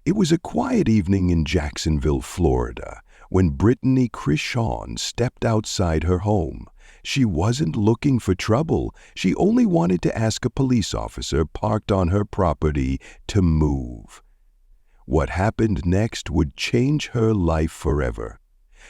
It was a quiet evening in Jacksonville, Florida, when Brittany Chrishawn stepped outside her home. She wasn't looking for trouble. She only wanted to ask a police officer parked on her property to move. What happened next would change her life forever.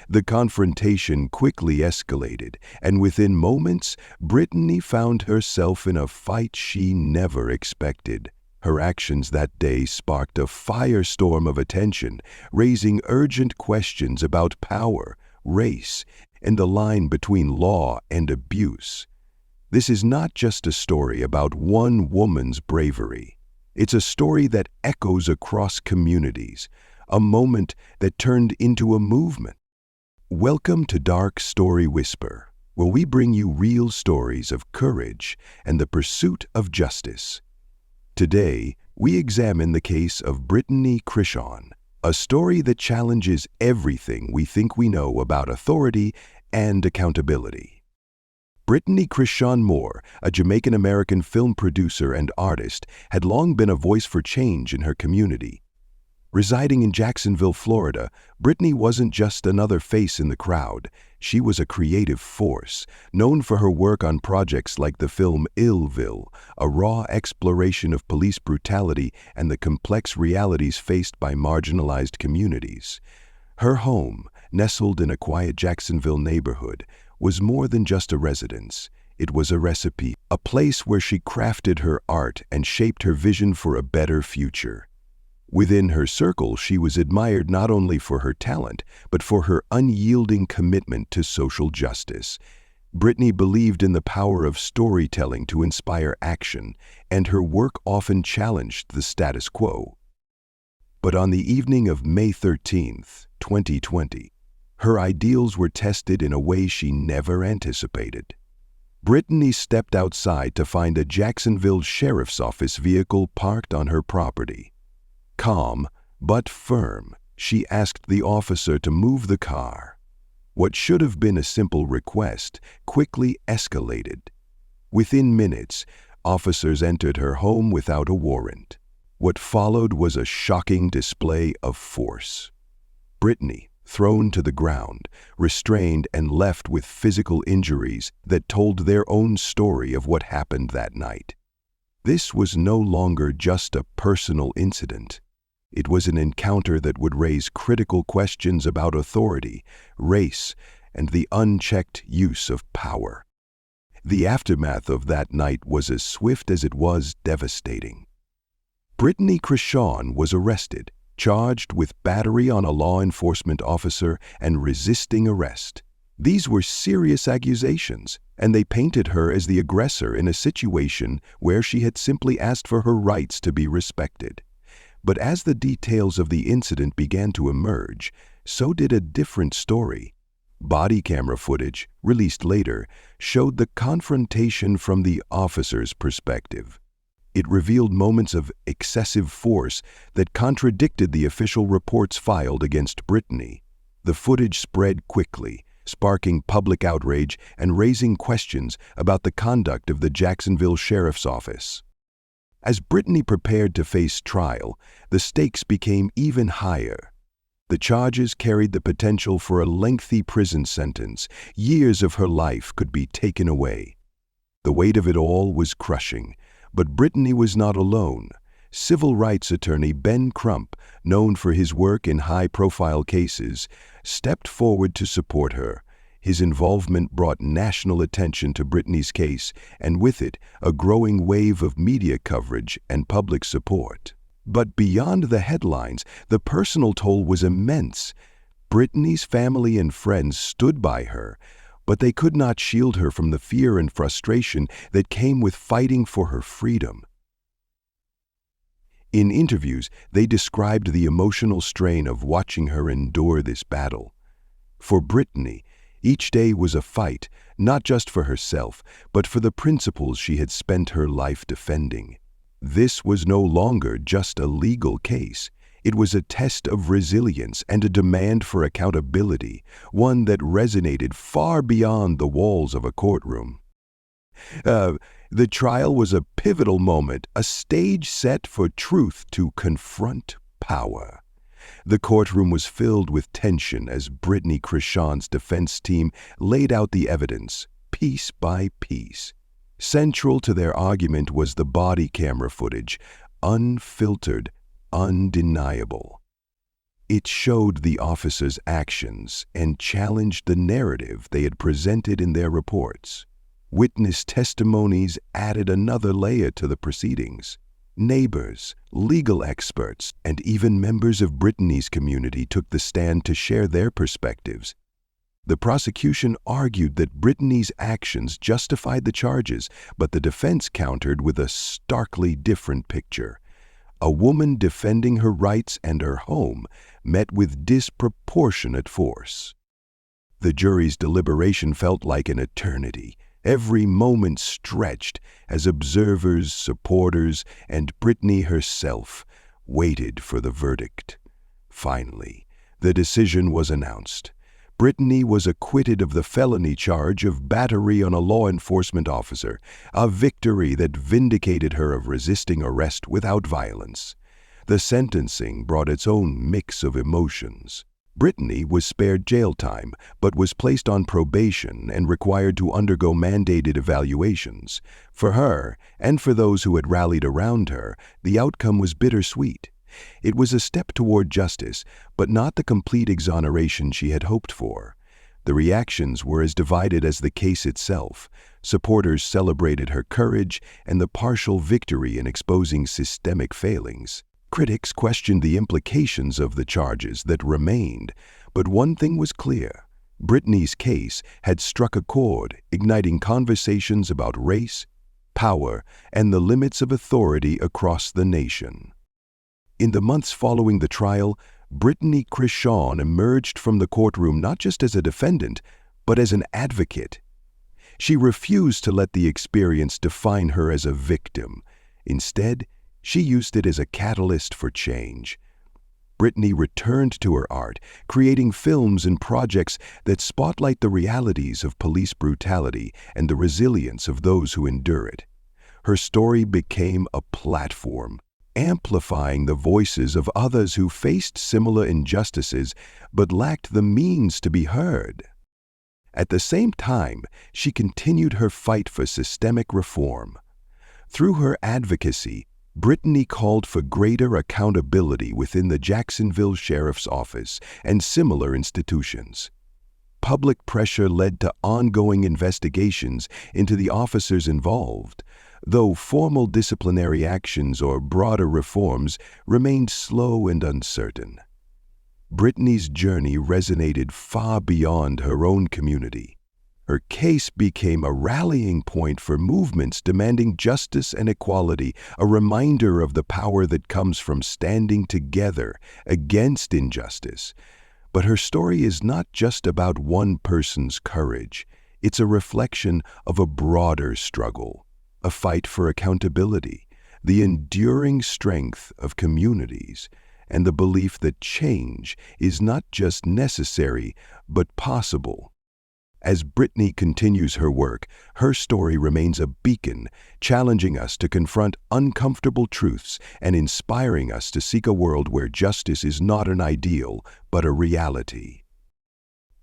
The confrontation quickly escalated, and within moments, Brittany found herself in a fight she never expected. Her actions that day sparked a firestorm of attention, raising urgent questions about power, race, and the line between law and abuse. This is not just a story about one woman's bravery. It's a story that echoes across communities, a moment that turned into a movement. Welcome to Dark Storywhisper, where we bring you real stories of courage and the pursuit of justice. Today, we examine the case of Brittany Chrishawn, a story that challenges everything we think we know about authority and accountability. Brittany Chrishawn Moore, a Jamaican-American film producer and artist, had long been a voice for change in her community. Residing in Jacksonville, Florida, Brittany wasn't just another face in the crowd. She was a creative force, known for her work on projects like the film Illville, a raw exploration of police brutality and the complex realities faced by marginalized communities. Her home, nestled in a quiet Jacksonville neighborhood, was more than just a residence. It was a recipe, a place where she crafted her art and shaped her vision for a better future. Within her circle, she was admired not only for her talent, but for her unyielding commitment to social justice. Brittany believed in the power of storytelling to inspire action, and her work often challenged the status quo. But on the evening of May 13, 2020, her ideals were tested in a way she never anticipated. Brittany stepped outside to find a Jacksonville Sheriff's Office vehicle parked on her property. Calm, but firm, she asked the officer to move the car. What should have been a simple request quickly escalated. Within minutes, officers entered her home without a warrant. What followed was a shocking display of force. Brittany, thrown to the ground, restrained and left with physical injuries that told their own story of what happened that night. This was no longer just a personal incident. It was an encounter that would raise critical questions about authority, race, and the unchecked use of power. The aftermath of that night was as swift as it was devastating. Brittany Chrishawn was arrested, charged with battery on a law enforcement officer and resisting arrest. These were serious accusations, and they painted her as the aggressor in a situation where she had simply asked for her rights to be respected. But as the details of the incident began to emerge, so did a different story. Body camera footage, released later, showed the confrontation from the officer's perspective. It revealed moments of excessive force that contradicted the official reports filed against Brittany. The footage spread quickly, sparking public outrage and raising questions about the conduct of the Jacksonville Sheriff's Office. As Brittany prepared to face trial, the stakes became even higher. The charges carried the potential for a lengthy prison sentence. Years of her life could be taken away. The weight of it all was crushing, but Brittany was not alone. Civil rights attorney Ben Crump, known for his work in high-profile cases, stepped forward to support her. His involvement brought national attention to Brittany's case, and with it, a growing wave of media coverage and public support. But beyond the headlines, the personal toll was immense. Brittany's family and friends stood by her, but they could not shield her from the fear and frustration that came with fighting for her freedom. In interviews, they described the emotional strain of watching her endure this battle. For Brittany, each day was a fight, not just for herself, but for the principles she had spent her life defending. This was no longer just a legal case. It was a test of resilience and a demand for accountability, one that resonated far beyond the walls of a courtroom. The trial was a pivotal moment, a stage set for truth to confront power. The courtroom was filled with tension as Brittany Chrishawn's defense team laid out the evidence, piece by piece. Central to their argument was the body camera footage, unfiltered, undeniable. It showed the officers' actions and challenged the narrative they had presented in their reports. Witness testimonies added another layer to the proceedings. Neighbors, legal experts, and even members of Brittany's community took the stand to share their perspectives. The prosecution argued that Brittany's actions justified the charges, but the defense countered with a starkly different picture. A woman defending her rights and her home met with disproportionate force. The jury's deliberation felt like an eternity. Every moment stretched as observers, supporters, and Brittany herself waited for the verdict. Finally, the decision was announced. Brittany was acquitted of the felony charge of battery on a law enforcement officer, a victory that vindicated her of resisting arrest without violence. The sentencing brought its own mix of emotions. Brittany was spared jail time, but was placed on probation and required to undergo mandated evaluations. For her, and for those who had rallied around her, the outcome was bittersweet. It was a step toward justice, but not the complete exoneration she had hoped for. The reactions were as divided as the case itself. Supporters celebrated her courage and the partial victory in exposing systemic failings. Critics questioned the implications of the charges that remained, but one thing was clear. Brittany's case had struck a chord, igniting conversations about race, power, and the limits of authority across the nation. In the months following the trial, Brittany Chrishawn emerged from the courtroom not just as a defendant, but as an advocate. She refused to let the experience define her as a victim. Instead, she used it as a catalyst for change. Brittany returned to her art, creating films and projects that spotlight the realities of police brutality and the resilience of those who endure it. Her story became a platform, amplifying the voices of others who faced similar injustices but lacked the means to be heard. At the same time, she continued her fight for systemic reform. Through her advocacy, Brittany called for greater accountability within the Jacksonville Sheriff's Office and similar institutions. Public pressure led to ongoing investigations into the officers involved, though formal disciplinary actions or broader reforms remained slow and uncertain. Brittany's journey resonated far beyond her own community. Her case became a rallying point for movements demanding justice and equality, a reminder of the power that comes from standing together against injustice. But her story is not just about one person's courage. It's a reflection of a broader struggle, a fight for accountability, the enduring strength of communities, and the belief that change is not just necessary, but possible. As Brittany continues her work, her story remains a beacon, challenging us to confront uncomfortable truths and inspiring us to seek a world where justice is not an ideal, but a reality.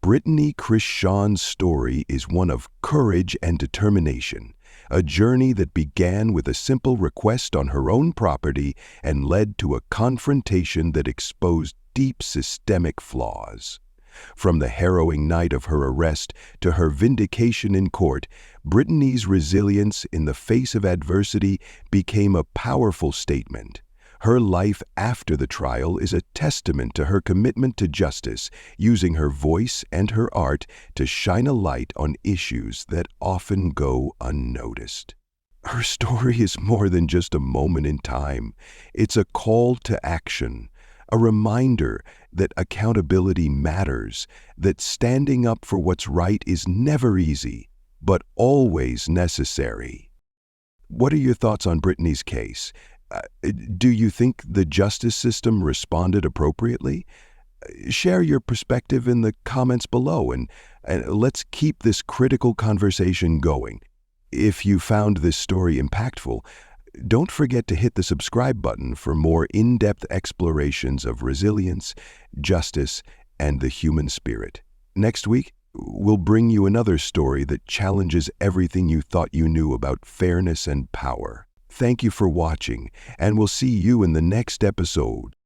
Brittany Chrishawn's story is one of courage and determination, a journey that began with a simple request on her own property and led to a confrontation that exposed deep systemic flaws. From the harrowing night of her arrest to her vindication in court, Brittany's resilience in the face of adversity became a powerful statement. Her life after the trial is a testament to her commitment to justice, using her voice and her art to shine a light on issues that often go unnoticed. Her story is more than just a moment in time. It's a call to action, a reminder that accountability matters, that standing up for what's right is never easy, but always necessary. What are your thoughts on Brittany's case? Do you think the justice system responded appropriately? Share your perspective in the comments below, and let's keep this critical conversation going. If you found this story impactful, Don't forget to hit the subscribe button for more in-depth explorations of resilience, justice, and the human spirit. Next week, we'll bring you another story that challenges everything you thought you knew about fairness and power. Thank you for watching, and we'll see you in the next episode.